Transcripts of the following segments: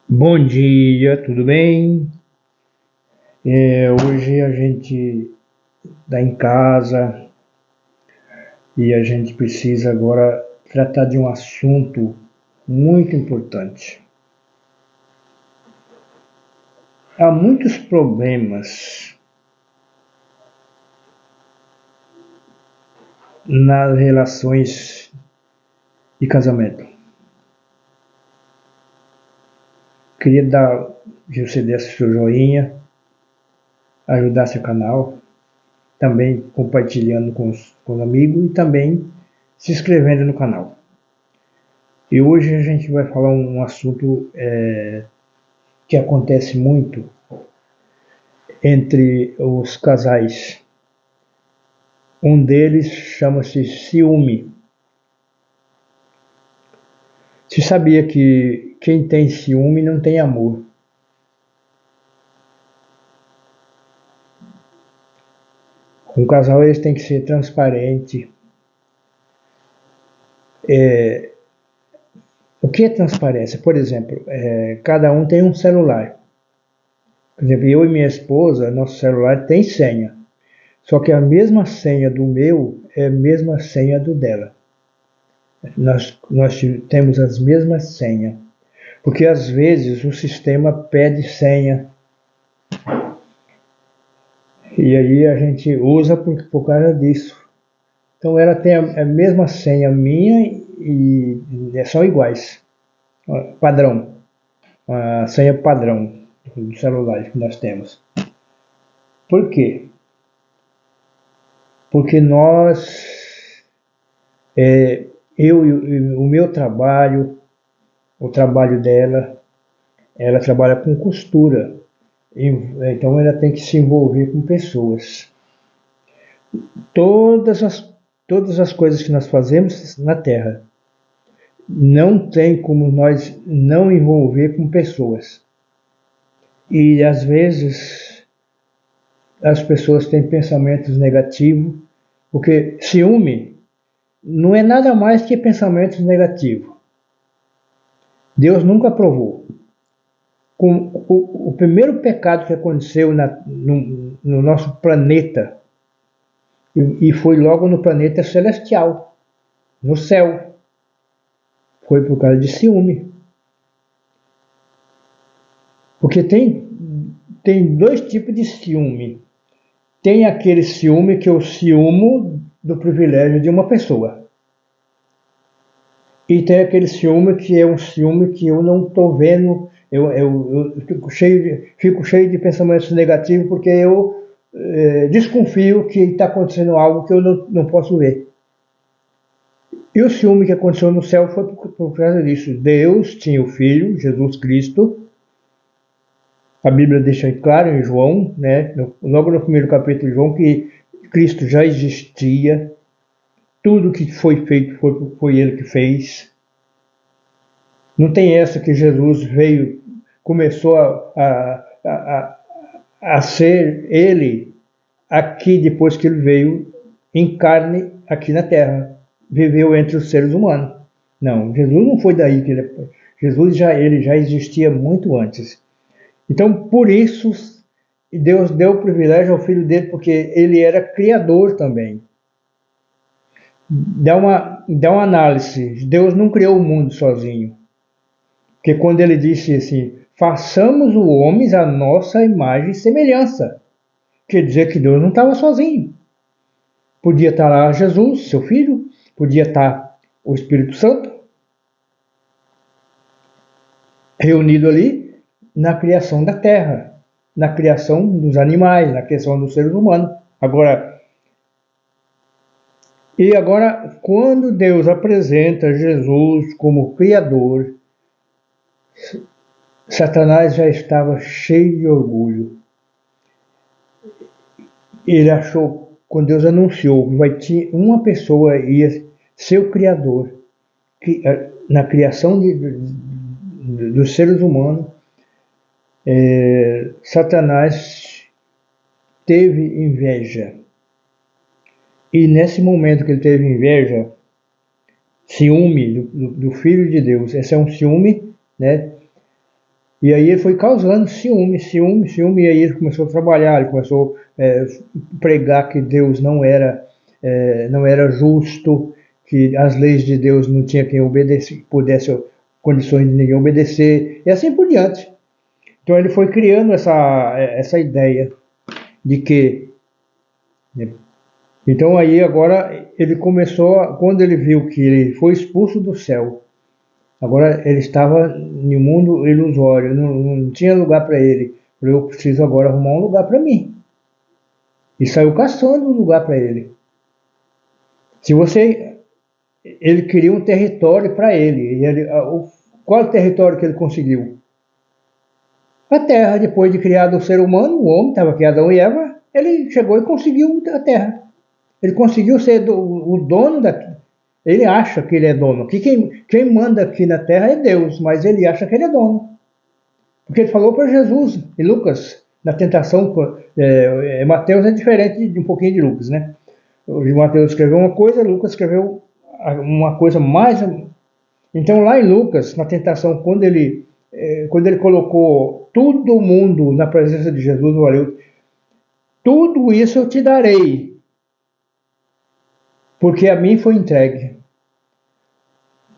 Bom dia, tudo bem? Hoje a gente está em casa e a gente precisa agora tratar de um assunto muito importante. Há muitos problemas nas relações de casamento. Queria que você desse seu joinha, ajudasse o canal, também compartilhando com os amigos e também se inscrevendo no canal. E hoje a gente vai falar um assunto que acontece muito entre os casais. Um deles chama-se ciúme. Você sabia que quem tem ciúme não tem amor? Um casal eles tem que ser transparente. O que é transparência? Por exemplo, cada um tem um celular. Por exemplo, eu e minha esposa, nosso celular tem senha. Só que a mesma senha do meu é a mesma senha do dela. Nós temos as mesmas senhas. Porque às vezes o sistema pede senha. E aí a gente usa por causa disso. Então ela tem a mesma senha minha e são iguais. Padrão. A senha padrão do celular que nós temos. Por quê? Porque eu e o meu trabalho, o trabalho dela, ela trabalha com costura. Então ela tem que se envolver com pessoas. Todas as, todas as coisas que nós fazemos na Terra não tem como nós não envolver com pessoas. E às vezes as pessoas têm pensamentos negativos, porque ciúme não é nada mais que pensamentos negativos. Deus nunca aprovou. O primeiro pecado que aconteceu no nosso planeta, e foi logo no planeta celestial, no céu, foi por causa de ciúme. Porque tem dois tipos de ciúme. Tem aquele ciúme que é o ciúme do privilégio de uma pessoa. E tem aquele ciúme que é um ciúme que eu não estou vendo, eu fico cheio de pensamentos negativos porque eu desconfio que está acontecendo algo que eu não posso ver. E o ciúme que aconteceu no céu foi por causa disso. Deus tinha o Filho, Jesus Cristo. A Bíblia deixa claro em João, né, logo no primeiro capítulo de João, que Cristo já existia, tudo que foi feito foi Ele que fez. Não tem essa que Jesus veio, começou a ser Ele aqui depois que Ele veio em carne aqui na Terra, viveu entre os seres humanos. Não, Jesus não foi daí que Jesus ele já existia muito antes. Então, por isso, Deus deu o privilégio ao filho dele, porque ele era criador também. Dá uma análise. Deus não criou o mundo sozinho. Porque quando ele disse assim, façamos o homem a nossa imagem e semelhança, quer dizer que Deus não estava sozinho. Podia estar lá Jesus, seu filho, podia estar o Espírito Santo, reunido ali na criação da terra, na criação dos animais, na criação dos seres humanos. Agora, quando Deus apresenta Jesus como Criador, Satanás já estava cheio de orgulho. Ele achou, quando Deus anunciou que vai ter uma pessoa ia ser o Criador, na criação dos seres humanos, Satanás teve inveja. E nesse momento que ele teve inveja, ciúme do Filho de Deus, esse é um ciúme, né? E aí ele foi causando ciúme, ciúme, ciúme, e aí ele começou a trabalhar, ele começou a pregar que Deus não era justo, que as leis de Deus não tinha quem obedecer, pudesse condições de ninguém obedecer, e assim por diante. Então ele foi criando essa ideia de que... Então aí agora ele começou, quando ele viu que ele foi expulso do céu, agora ele estava em um mundo ilusório, não tinha lugar para ele. Eu preciso agora arrumar um lugar para mim. E saiu caçando um lugar para ele. Ele queria um território para ele. Qual território que ele conseguiu? A terra. Depois de criado o ser humano, o homem, estava aqui Adão e Eva, ele chegou e conseguiu a terra. Ele conseguiu ser o dono da... Ele acha que ele é dono. Que quem manda aqui na terra é Deus, mas ele acha que ele é dono. Porque ele falou para Jesus e Lucas, na tentação. Mateus é diferente de um pouquinho de Lucas, né? O Mateus escreveu uma coisa, Lucas escreveu uma coisa mais... Então lá em Lucas, na tentação, quando ele colocou todo mundo na presença de Jesus, valeu, tudo isso eu te darei, porque a mim foi entregue.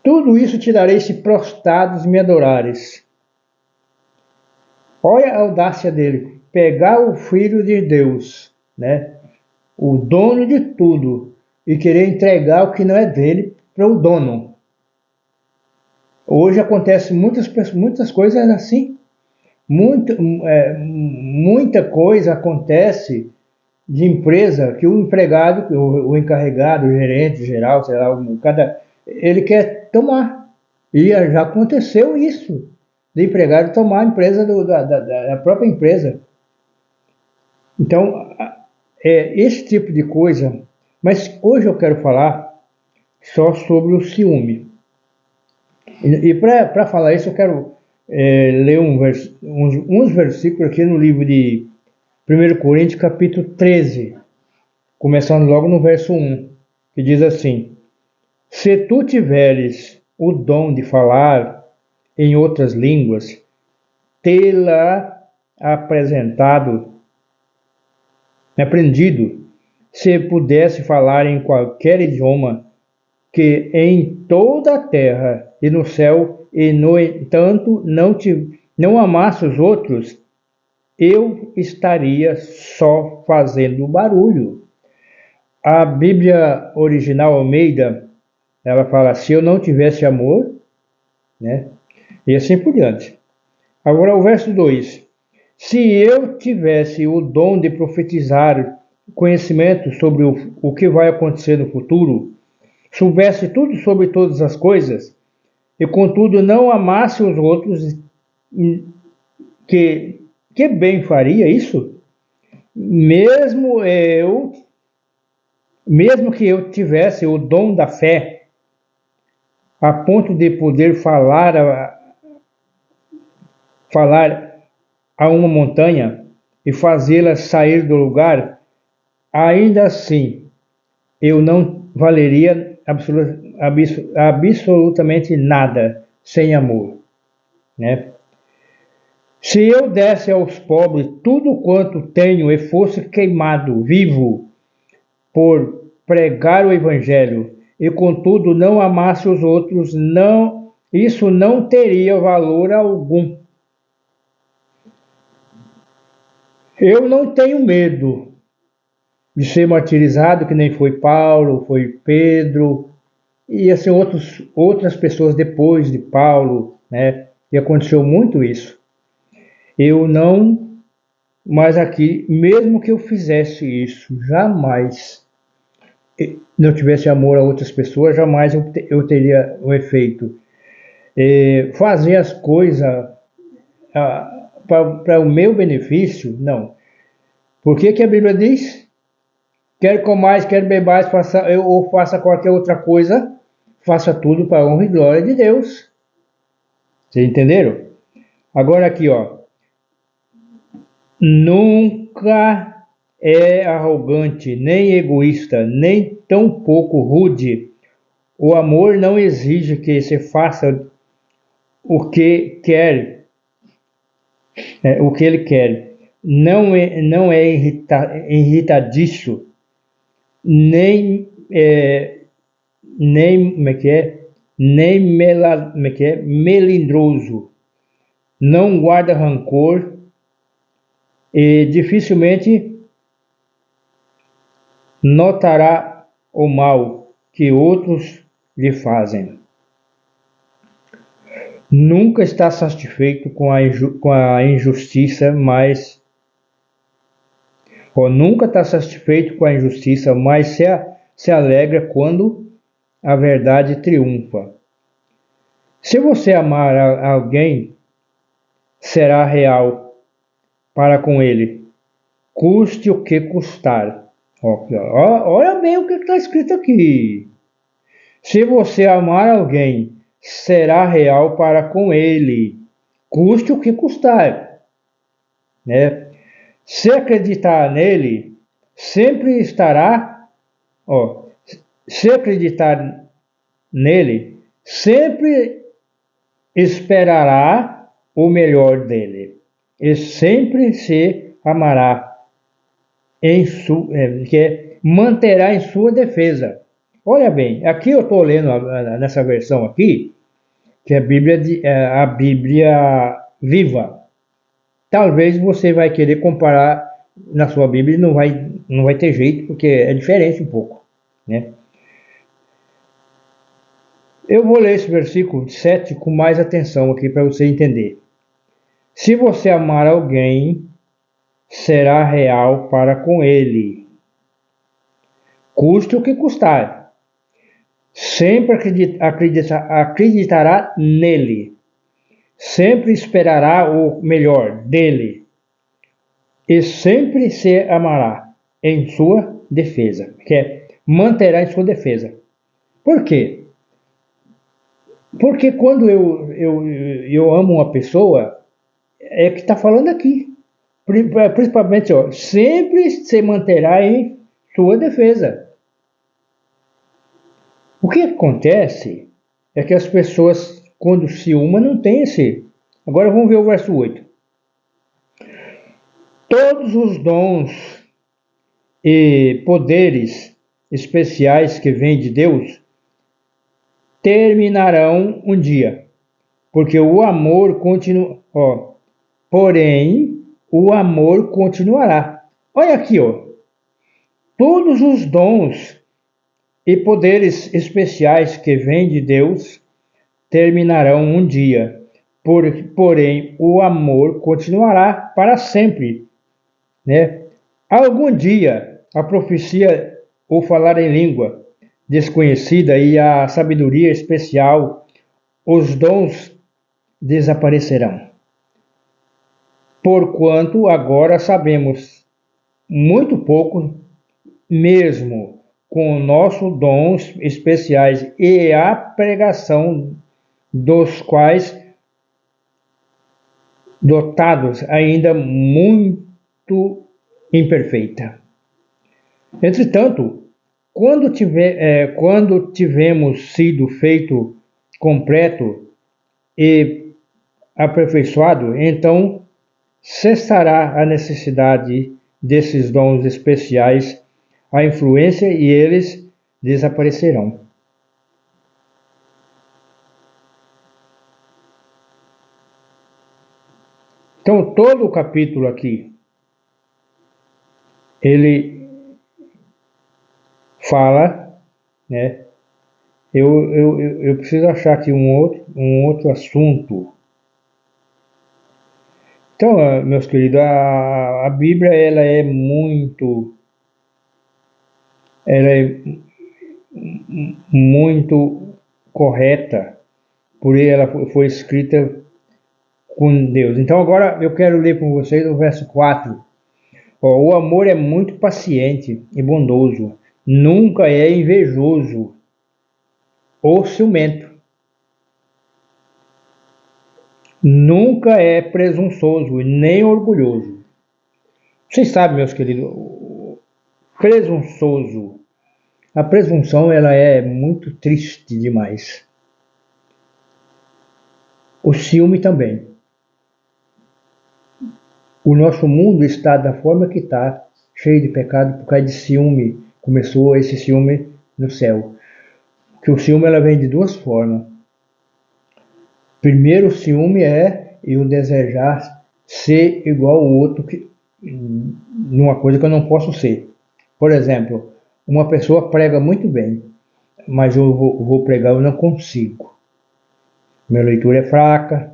Tudo isso te darei se prostrados me adorares. Olha a audácia dele, pegar o Filho de Deus, né, o dono de tudo, e querer entregar o que não é dele para o dono. Hoje acontece muitas coisas assim. Muita coisa acontece de empresa que o empregado, o encarregado, o gerente geral, sei lá, ele quer tomar. E já aconteceu isso, de empregado tomar a empresa da própria empresa. Então, esse tipo de coisa. Mas hoje eu quero falar só sobre o ciúme. E para falar isso, eu quero ler uns versículos aqui no livro de 1 Coríntios, capítulo 13, começando logo no verso 1, que diz assim: se tu tiveres o dom de falar em outras línguas, tê-la aprendido, se pudesse falar em qualquer idioma, que em toda a terra e no céu, e no entanto não amasse os outros, eu estaria só fazendo barulho. A Bíblia original Almeida, ela fala: se eu não tivesse amor, né? E assim por diante. Agora o verso 2: se eu tivesse o dom de profetizar conhecimento sobre o que vai acontecer no futuro, soubesse tudo sobre todas as coisas, e contudo não amasse os outros, que bem faria isso? Mesmo que eu tivesse o dom da fé, a ponto de poder falar a uma montanha e fazê-la sair do lugar, ainda assim eu não valeria absolutamente nada sem amor, né? Se eu desse aos pobres tudo quanto tenho e fosse queimado vivo por pregar o evangelho, e contudo não amasse os outros, isso não teria valor algum. Eu não tenho medo de ser martirizado, que nem foi Paulo, foi Pedro, e assim outras pessoas depois de Paulo, né? E aconteceu muito isso. Eu não, mas aqui, mesmo que eu fizesse isso, jamais, não tivesse amor a outras pessoas, jamais eu teria o efeito. Fazer as coisas para o meu benefício, não. Por que a Bíblia diz? Quer comais, quer bebais, ou faça qualquer outra coisa, faça tudo para a honra e glória de Deus. Vocês entenderam? Agora aqui, ó. Nunca é arrogante, nem egoísta, nem tampouco rude. O amor não exige que se faça o que quer, o que ele quer. Não é irritadiço, nem como é que é? Nem melindroso. Não guarda rancor e dificilmente notará o mal que outros lhe fazem. Nunca está satisfeito com a injustiça, mas nunca está satisfeito com a injustiça, mas se alegra quando a verdade triunfa. Se você amar alguém, será real para com ele, custe o que custar. Olha bem o que está escrito aqui. Se você amar alguém, será real para com ele, custe o que custar. Né? Se acreditar nele, sempre estará, se acreditar nele, sempre esperará o melhor dele e sempre se amará manterá em sua defesa. Olha bem, aqui eu estou lendo nessa versão aqui, que é a Bíblia Viva. Talvez você vai querer comparar na sua Bíblia e não vai ter jeito, porque é diferente um pouco, né? Eu vou ler esse versículo 7 com mais atenção aqui para você entender. Se você amar alguém, será real para com ele, custe o que custar. Sempre acreditará nele, sempre esperará o melhor dele e sempre se amará em sua defesa, que é manterá em sua defesa. Por quê? Porque quando eu amo uma pessoa, é que está falando aqui, principalmente, sempre se manterá em sua defesa. O que acontece é que as pessoas, quando se amam, não têm esse. Agora vamos ver o verso 8. Todos os dons e poderes especiais que vêm de Deus terminarão um dia, porque o amor continua. Porém, o amor continuará. Olha aqui, todos os dons e poderes especiais que vêm de Deus terminarão um dia, porém o amor continuará para sempre, né? Algum dia a profecia ou falar em língua desconhecida e a sabedoria especial, os dons desaparecerão. Porquanto agora sabemos muito pouco, mesmo com nossos dons especiais e a pregação dos quais dotados ainda muito imperfeita. Entretanto, quando tivermos sido feito completo e aperfeiçoado, então cessará a necessidade desses dons especiais, a influência, e eles desaparecerão. Então, todo o capítulo aqui, ele fala, né? Eu preciso achar aqui um outro assunto. Então, meus queridos, a Bíblia ela é muito correta, por ela foi escrita com Deus. Então agora eu quero ler com vocês o verso 4. O amor é muito paciente e bondoso, nunca é invejoso ou ciumento, nunca é presunçoso e nem orgulhoso. Vocês sabem, meus queridos, presunçoso. A presunção ela é muito triste demais. O ciúme também. O nosso mundo está da forma que está, cheio de pecado por causa de ciúme. Começou esse ciúme no céu. Que o ciúme ela vem de duas formas. Primeiro, o ciúme é eu desejar ser igual ao outro numa coisa que eu não posso ser. Por exemplo, uma pessoa prega muito bem, mas eu vou pregar, eu não consigo. Minha leitura é fraca,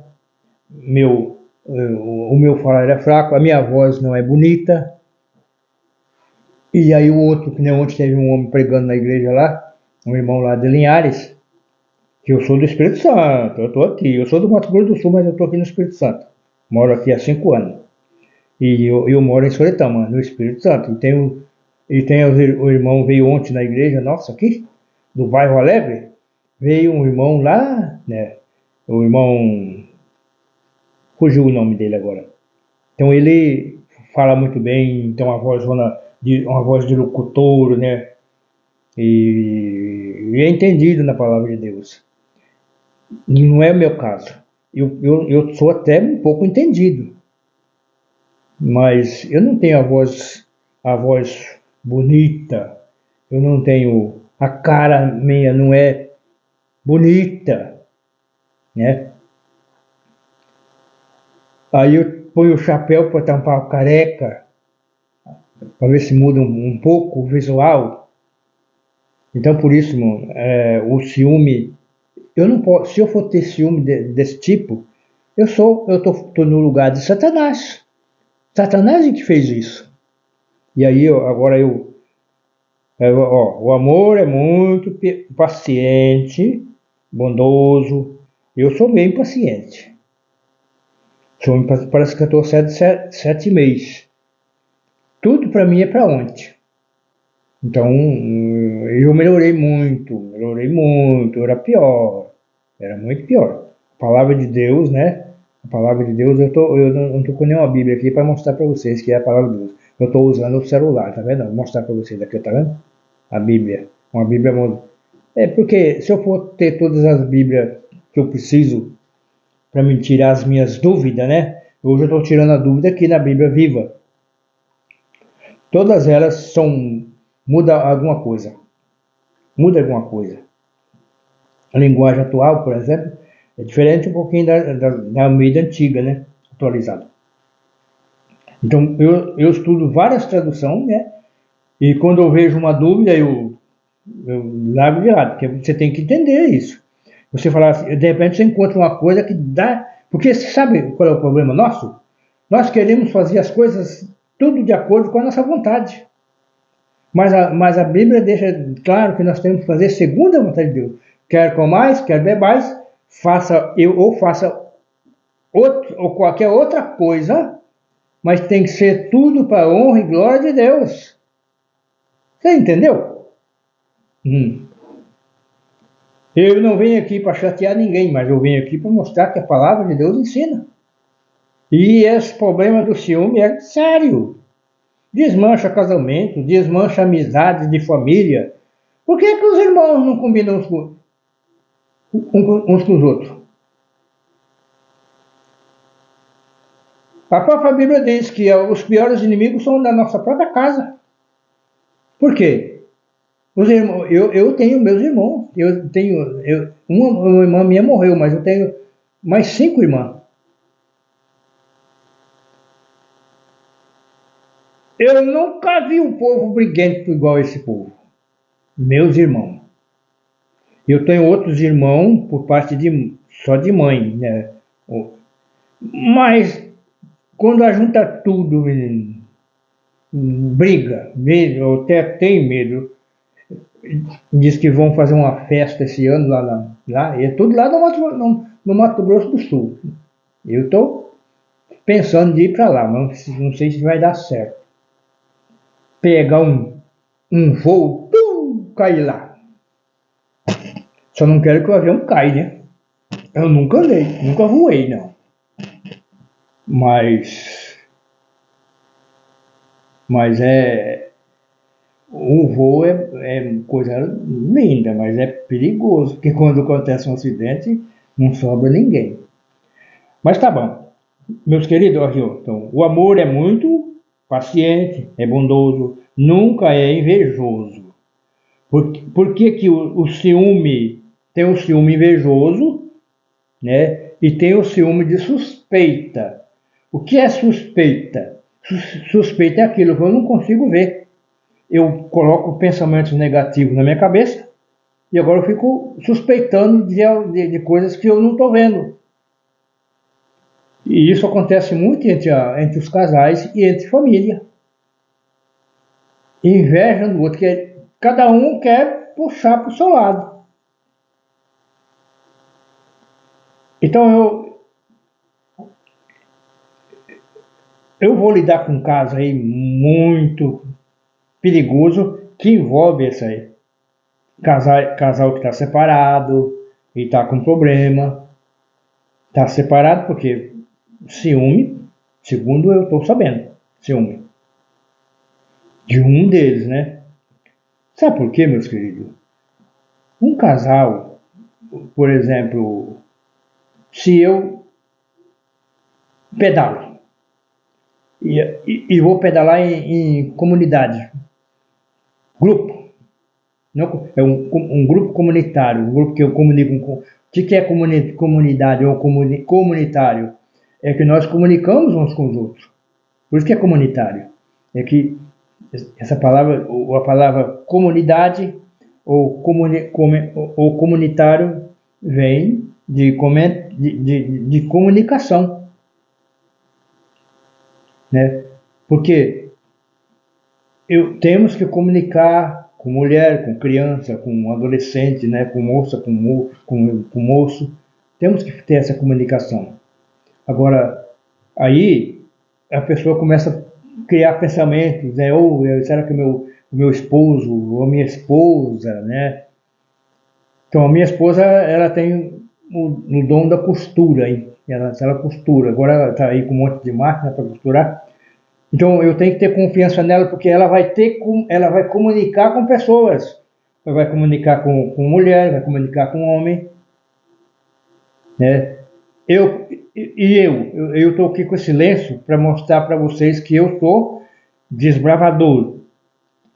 o meu falar é fraco, a minha voz não é bonita. E aí o outro, que nem ontem teve um homem pregando na igreja lá, um irmão lá de Linhares, que eu sou do Espírito Santo, eu estou aqui, eu sou do Mato Grosso do Sul, mas eu estou aqui no Espírito Santo. Moro aqui há 5 anos. E eu moro em Soretama, no Espírito Santo. O irmão veio ontem na igreja, nossa, aqui, do bairro Alegre, veio um irmão lá, né? O irmão, fugiu o nome dele agora. Então ele fala muito bem, tem uma voz de locutor, né? E é entendido na palavra de Deus. Não é o meu caso. Eu sou até um pouco entendido, mas eu não tenho a voz bonita, eu não tenho, a cara minha não é bonita, né? Aí eu ponho o chapéu para tampar a careca, para ver se muda um pouco o visual. Então por isso, irmão, o ciúme, eu não posso, se eu for ter ciúme desse tipo, eu tô no lugar de Satanás. Satanás é que fez isso. E aí o amor é muito paciente, bondoso. Eu sou bem paciente. Parece que eu estou 7 meses. Tudo para mim é para ontem. Então, eu melhorei muito, eu era muito pior. A palavra de Deus, né? A palavra de Deus, eu não estou com nenhuma Bíblia aqui para mostrar para vocês que é a palavra de Deus. Eu estou usando o celular, tá vendo? Vou mostrar para vocês aqui, tá vendo? A Bíblia, uma Bíblia. Porque se eu for ter todas as Bíblias que eu preciso para me tirar as minhas dúvidas, né? Hoje eu estou tirando a dúvida aqui na Bíblia Viva. Todas elas muda alguma coisa. Muda alguma coisa. A linguagem atual, por exemplo, é diferente um pouquinho da Almeida antiga, né? Atualizada. Então, eu estudo várias traduções, né? E quando eu vejo uma dúvida, eu largo de lado, porque você tem que entender isso. Você falar assim, de repente você encontra uma coisa que dá... Porque você sabe qual é o problema nosso? Nós queremos fazer as coisas tudo de acordo com a nossa vontade. Mas a Bíblia deixa claro que nós temos que fazer segundo a vontade de Deus. Quer comais, quer bebais, faça ou qualquer outra coisa, mas tem que ser tudo para a honra e glória de Deus. Você entendeu? Eu não venho aqui para chatear ninguém, mas eu venho aqui para mostrar que a palavra de Deus ensina. E esse problema do ciúme é sério. Desmancha casamento, desmancha amizades de família. Por que os irmãos não combinam uns com os outros? A própria Bíblia diz que os piores inimigos são da nossa própria casa. Por quê? Eu tenho meus irmãos. Uma irmã minha morreu, mas eu tenho mais 5 irmãs. Eu nunca vi um povo briguento igual esse povo. Meus irmãos. Eu tenho outros irmãos por parte só de mãe, né? Mas quando junta tudo, menino, briga, medo, eu até tenho medo. Diz que vão fazer uma festa esse ano lá e é tudo lá no Mato Grosso do Sul. Eu estou pensando de ir para lá, mas não sei se vai dar certo. Pegar um voo, cair lá. Só não quero que o avião caia, né? Eu nunca andei, nunca voei, não. Mas o voo é coisa linda, mas é perigoso, porque quando acontece um acidente, não sobra ninguém. Mas tá bom. Meus queridos, aqui, ó, então, o amor é muito paciente, é bondoso, nunca é invejoso. Por que, que o ciúme tem o ciúme invejoso, né? E tem o ciúme de suspeita. O que é suspeita? Suspeita é aquilo que eu não consigo ver. Eu coloco pensamentos negativos na minha cabeça e agora eu fico suspeitando de coisas que eu não estou vendo. E isso acontece muito entre os casais e entre família. Inveja do outro, que cada um quer puxar para o seu lado. Então eu vou lidar com um caso aí muito perigoso que envolve isso aí. Casal que está separado e está com problema. Está separado porque ciúme, segundo eu estou sabendo, ciúme. De um deles, né? Sabe por quê, meus queridos? Um casal, por exemplo, se eu pedalo e vou pedalar em comunidade, grupo, não, é um grupo comunitário, um grupo que eu comunico com. O que é comunidade ou comunitário? É que nós comunicamos uns com os outros. Por isso que é comunitário. É que essa palavra, a palavra comunidade ou comunitário vem de comunicação, né? Porque temos que comunicar com mulher, com criança, com adolescente, né? Com moça, com moço. Temos que ter essa comunicação. Agora, aí a pessoa começa a criar pensamentos, né? Ou será que o meu esposo ou a minha esposa, né? Então a minha esposa, ela tem o dom da costura, hein? Ela costura. Agora ela está aí com um monte de máquina para costurar. Então eu tenho que ter confiança nela porque ela vai comunicar com pessoas. Ela vai comunicar com mulher, vai comunicar com homem, né? Eu estou aqui com esse lenço para mostrar para vocês que eu sou desbravador.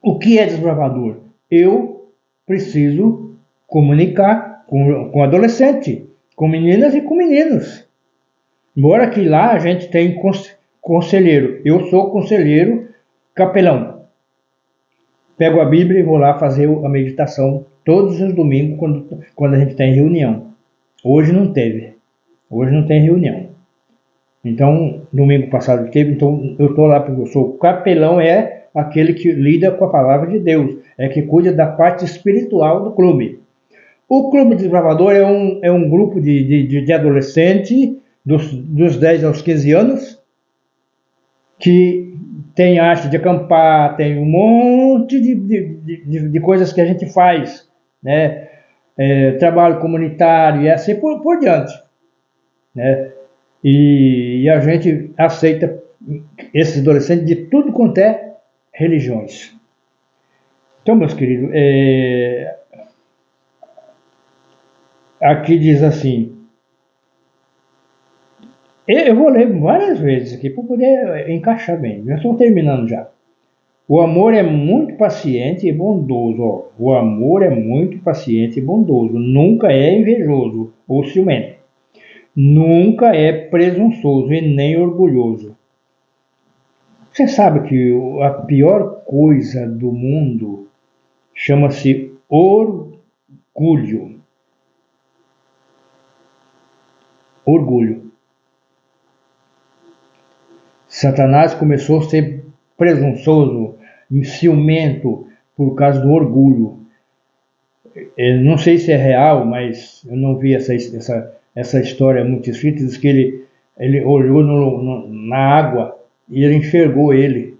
O que é desbravador? Eu preciso comunicar com adolescente, com meninas e com meninos. Embora que lá a gente tem conselheiro. Eu sou conselheiro capelão. Pego a Bíblia e vou lá fazer a meditação todos os domingos quando a gente tem reunião. Hoje não teve. Hoje não tem reunião. Então, domingo passado teve, então eu estou lá porque eu sou capelão, é aquele que lida com a palavra de Deus, é que cuida da parte espiritual do clube. O Clube Desbravador é um grupo de adolescentes dos 10 aos 15 anos que tem arte de acampar, tem um monte de coisas que a gente faz, né? Trabalho comunitário e assim por diante, né? E a gente aceita esses adolescentes de tudo quanto é religiões. Então, meus queridos, aqui diz assim, eu vou ler várias vezes aqui para poder encaixar bem, já estou terminando já. O amor é muito paciente e bondoso. Ó. O amor é muito paciente e bondoso, nunca é invejoso ou ciumento. Nunca é presunçoso e nem orgulhoso. Você sabe que a pior coisa do mundo chama-se orgulho. Orgulho. Satanás começou a ser presunçoso, ciumento, por causa do orgulho. Eu não sei se é real, mas eu não vi essa história muito escrita. Diz que ele olhou na água e ele enxergou ele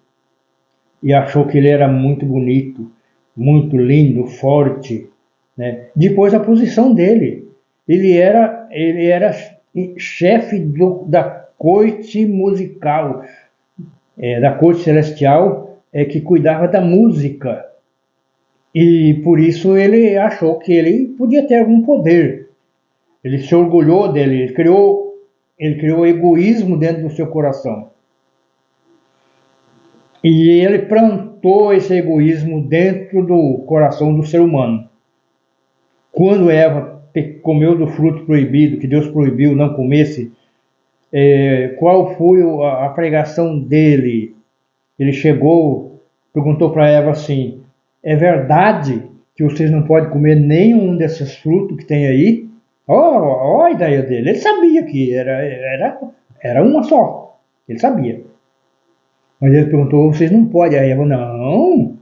e achou que ele era muito bonito, muito lindo, forte, né? Depois a posição dele, ele era chefe da corte musical, da corte celestial, que cuidava da música, e por isso ele achou que ele podia ter algum poder. Ele se orgulhou dele, ele criou Ele criou egoísmo dentro do seu coração. E ele plantou esse egoísmo dentro do coração do ser humano. Quando Eva comeu do fruto proibido, que Deus proibiu não comesse, qual foi a pregação dele? Ele chegou, perguntou para Eva assim: é verdade que vocês não podem comer nenhum desses frutos que tem aí? Ó a ideia dele. Ele sabia que era uma só. Ele sabia. Mas ele perguntou: vocês não podem? Aí Eva: não,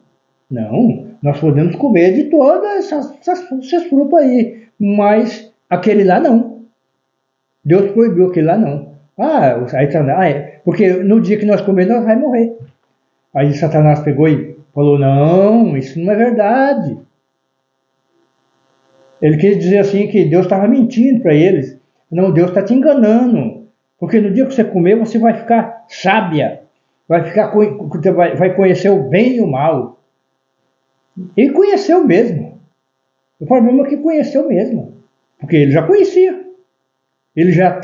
nós podemos comer de todos esses frutos aí, mas aquele lá não. Deus proibiu aquele lá não. Porque no dia que nós comer, nós vamos morrer. Aí Satanás pegou e falou: não, isso não é verdade. Ele quis dizer assim que Deus estava mentindo para eles. Não, Deus está te enganando. Porque no dia que você comer, você vai ficar sábia. Vai conhecer o bem e o mal. Ele conheceu mesmo. O problema é que conheceu mesmo. Porque ele já conhecia. Ele já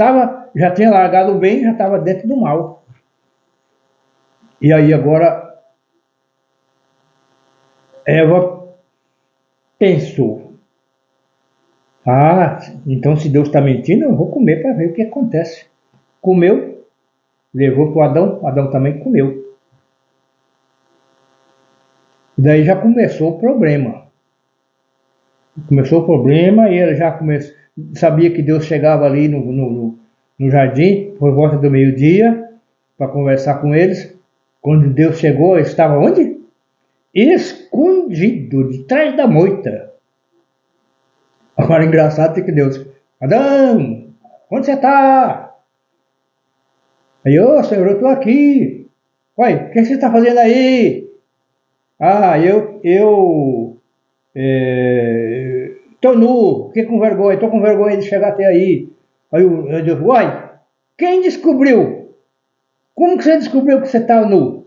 tinha largado o bem e já estava dentro do mal. E aí agora Eva pensou: então se Deus está mentindo, eu vou comer para ver o que acontece. Comeu, levou para o Adão também comeu. E daí já começou o problema. E ele já sabia que Deus chegava ali no jardim, por volta do meio-dia, para conversar com eles. Quando Deus chegou, ele estava onde? Escondido, de trás da moita. Agora, engraçado é que Deus: Adão, onde você está? Aí: Senhor, eu estou aqui. Uai, o que você está fazendo aí? Eu estou nu, fiquei com vergonha, estou com vergonha de chegar até aí. Aí eu digo: uai, quem descobriu? Como que você descobriu que você está nu?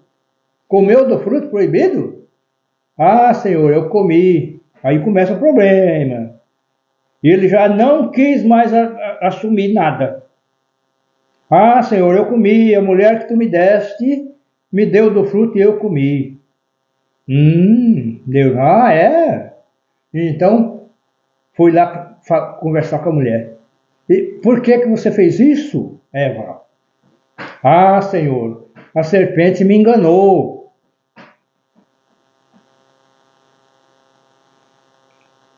Comeu do fruto proibido? Senhor, eu comi. Aí começa o problema. Ele já não quis mais assumir nada. Senhor, eu comi, a mulher que tu me deste me deu do fruto e eu comi. Deus: é? Então, fui lá conversar com a mulher. E por que você fez isso, Eva? Senhor, a serpente me enganou.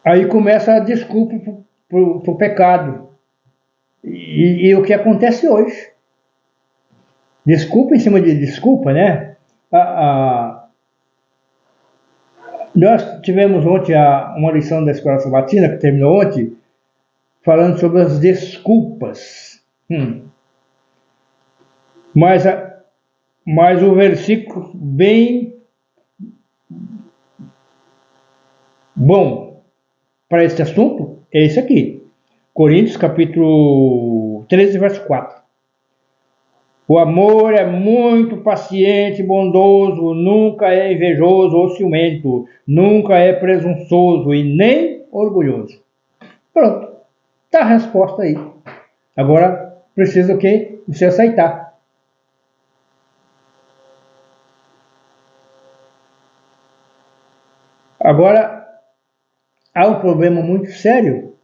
Aí começa a desculpa para o pecado. E o que acontece hoje? Desculpa em cima de desculpa, né? Nós tivemos ontem uma lição da Escola Sabatina, que terminou ontem, falando sobre as desculpas. Mas o versículo bem bom para esse assunto é esse aqui. Coríntios capítulo 13, verso 4. O amor é muito paciente e bondoso, nunca é invejoso ou ciumento, nunca é presunçoso e nem orgulhoso. Pronto, está a resposta aí. Agora precisa o quê? Você aceitar. Agora, há um problema muito sério,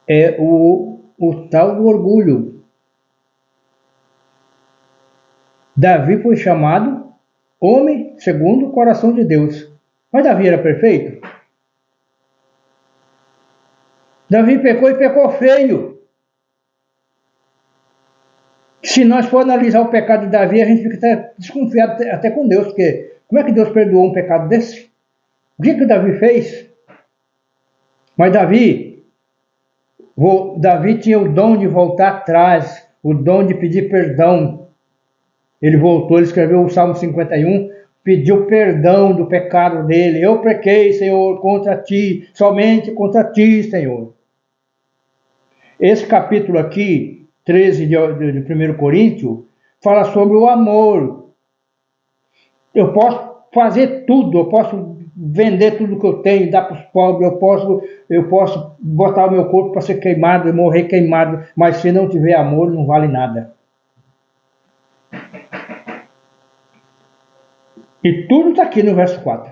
é o tal do orgulho. Davi foi chamado homem segundo o coração de Deus. Mas Davi era perfeito? Davi pecou e pecou feio. Se nós for analisar o pecado de Davi, a gente fica até desconfiado até com Deus, porque como é que Deus perdoou um pecado desse? O que Davi fez? Mas Davi tinha o dom de voltar atrás, o dom de pedir perdão. Ele voltou, ele escreveu o Salmo 51, pediu perdão do pecado dele. Eu pequei, Senhor, contra ti, somente contra ti, Senhor. Esse capítulo aqui, 13 de 1 Coríntios, fala sobre o amor. Eu posso fazer tudo, eu posso vender tudo que eu tenho, dar para os pobres, eu posso botar o meu corpo para ser queimado e morrer queimado, mas se não tiver amor, não vale nada. E tudo está aqui no verso 4.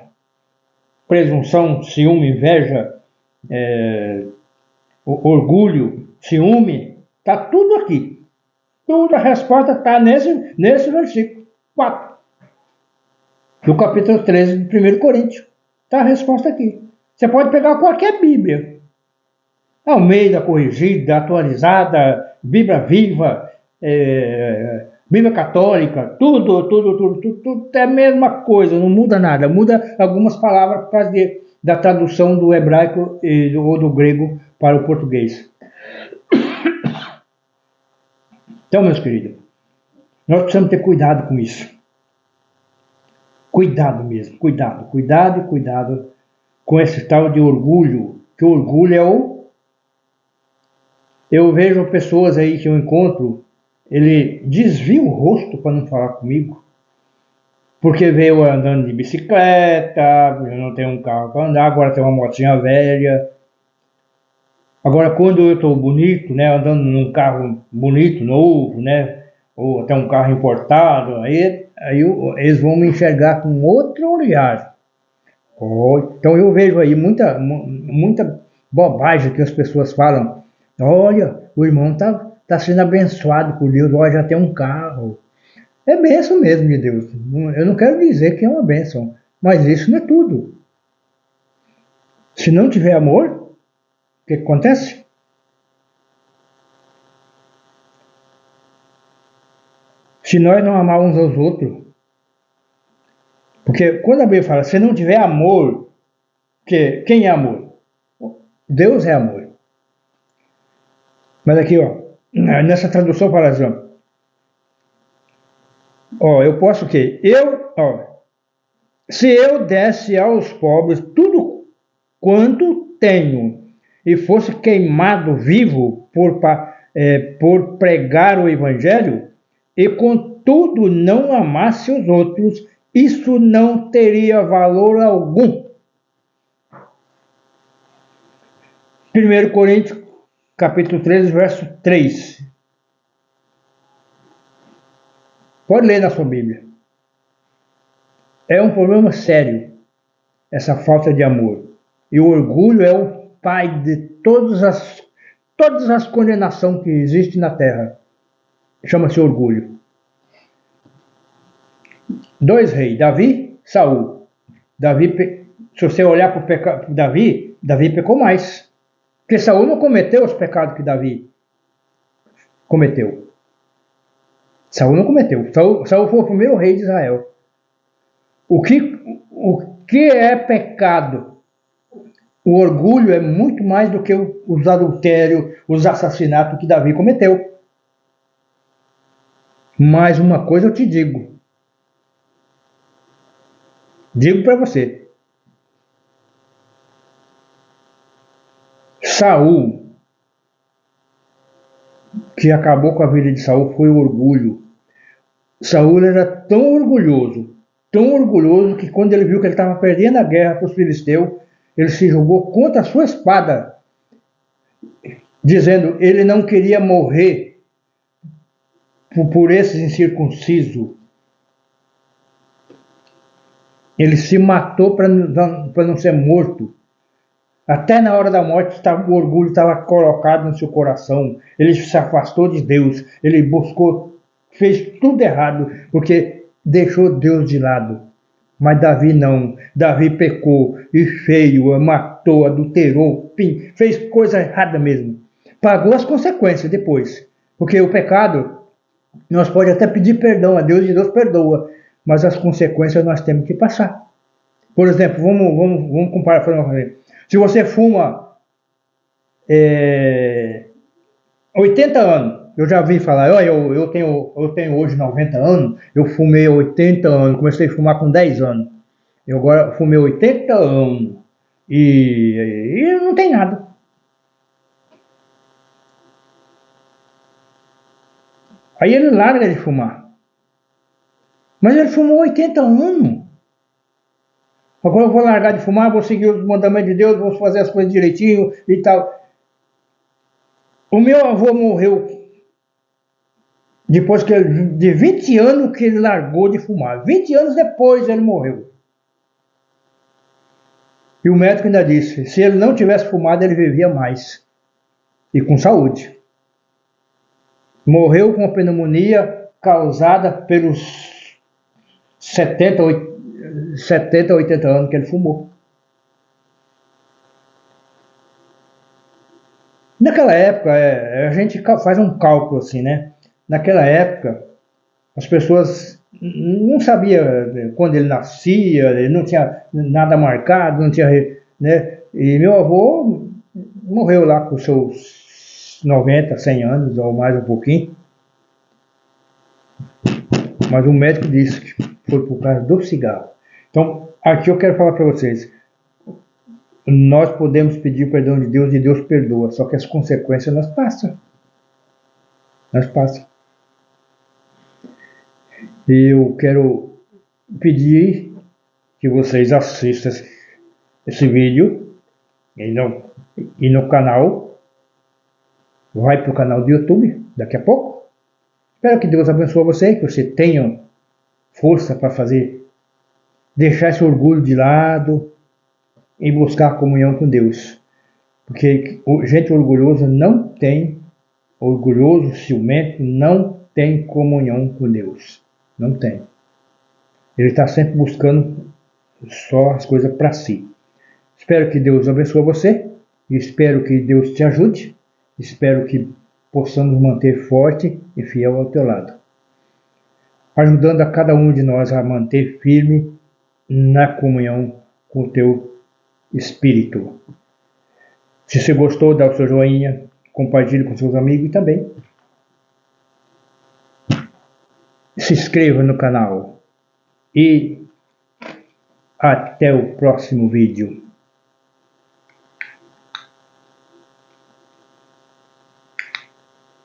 Presunção, ciúme, inveja, orgulho, ciúme, está tudo aqui. Toda a resposta está nesse versículo 4. Do capítulo 13 de 1 Coríntios. Está a resposta aqui. Você pode pegar qualquer Bíblia. Almeida, corrigida, atualizada, Bíblia viva, Bíblia católica, tudo é a mesma coisa, não muda nada. Muda algumas palavras por causa da tradução do hebraico ou do grego para o português. Então, meus queridos, nós precisamos ter cuidado com isso. Cuidado mesmo, cuidado com esse tal de orgulho, que o orgulho é Eu vejo pessoas aí que eu encontro, ele desvia o rosto para não falar comigo, porque veio andando de bicicleta, eu não tenho um carro para andar, agora tem uma motinha velha. Agora, quando eu estou bonito, né, andando num carro bonito, novo, né, ou até um carro importado, aí eles vão me enxergar com outro olhar. Então eu vejo aí muita bobagem que as pessoas falam. Olha, o irmão tá sendo abençoado por Deus, olha, já tem um carro. É bênção mesmo de Deus. Eu não quero dizer que é uma bênção, mas isso não é tudo. Se não tiver amor, o que acontece? Se nós não amarmos uns aos outros, porque quando a Bíblia fala, se não tiver amor, quem é amor? Deus é amor. Mas aqui, ó, nessa tradução fala assim, eu posso o quê? Se eu desse aos pobres tudo quanto tenho e fosse queimado vivo por pregar o evangelho e contudo não amasse os outros, isso não teria valor algum. 1 Coríntios, capítulo 13, verso 3. Pode ler na sua Bíblia. É um problema sério, essa falta de amor. E o orgulho é o pai de todas as condenações que existem na terra. Chama-se orgulho. 2 reis, Davi, Saul. Se você olhar para o pecado de Davi pecou mais. Porque Saul não cometeu os pecados que Davi cometeu. Saul não cometeu. Saul foi o primeiro rei de Israel. O que é pecado? O orgulho é muito mais do que os adultérios, os assassinatos que Davi cometeu. Mas uma coisa eu te digo. Digo para você. Saul, que acabou com a vida de Saul, foi o orgulho. Saul era tão orgulhoso, que quando ele viu que ele estava perdendo a guerra para os filisteus, ele se jogou contra a sua espada, dizendo ele não queria morrer por esses incircuncisos. Ele se matou para não ser morto. Até na hora da morte o orgulho estava colocado no seu coração. Ele se afastou de Deus. Ele fez tudo errado, porque deixou Deus de lado. Mas Davi não. Davi pecou e feio, matou, adulterou, fez coisa errada mesmo. Pagou as consequências depois. Porque o pecado, nós podemos até pedir perdão a Deus e Deus perdoa. Mas as consequências nós temos que passar. Por exemplo, vamos comparar. Se você fuma 80 anos, eu já vi falar, eu tenho hoje 90 anos, eu fumei 80 anos, comecei a fumar com 10 anos. Eu agora fumei 80 anos e não tem nada. Aí ele larga de fumar. Mas ele fumou 80 anos. Agora eu vou largar de fumar, vou seguir os mandamentos de Deus, vou fazer as coisas direitinho e tal. O meu avô morreu depois de 20 anos que ele largou de fumar. 20 anos depois ele morreu. E o médico ainda disse, se ele não tivesse fumado, ele vivia mais. E com saúde. Morreu com uma pneumonia causada pelos 70, 80 anos que ele fumou. Naquela época, a gente faz um cálculo assim, né? Naquela época, as pessoas não sabiam quando ele nascia, ele não tinha nada marcado, não tinha, né? E meu avô morreu lá com seus 90, 100 anos, ou mais um pouquinho. Mas o médico disse que foi por causa do cigarro. Então, aqui eu quero falar para vocês. Nós podemos pedir perdão de Deus e Deus perdoa, só que as consequências nós passam. Nós passam. E eu quero pedir que vocês assistam esse vídeo e no canal. Vai para o canal do YouTube daqui a pouco. Espero que Deus abençoe você, que você tenha força para deixar esse orgulho de lado e buscar a comunhão com Deus. Porque gente orgulhosa não tem, orgulhoso, ciumento, não tem comunhão com Deus. Não tem. Ele está sempre buscando só as coisas para si. Espero que Deus abençoe você. E espero que Deus te ajude. Espero que possamos manter forte e fiel ao teu lado. Ajudando a cada um de nós a manter firme na comunhão com o teu Espírito. Se você gostou, dá o seu joinha, compartilhe com seus amigos e também se inscreva no canal. E até o próximo vídeo.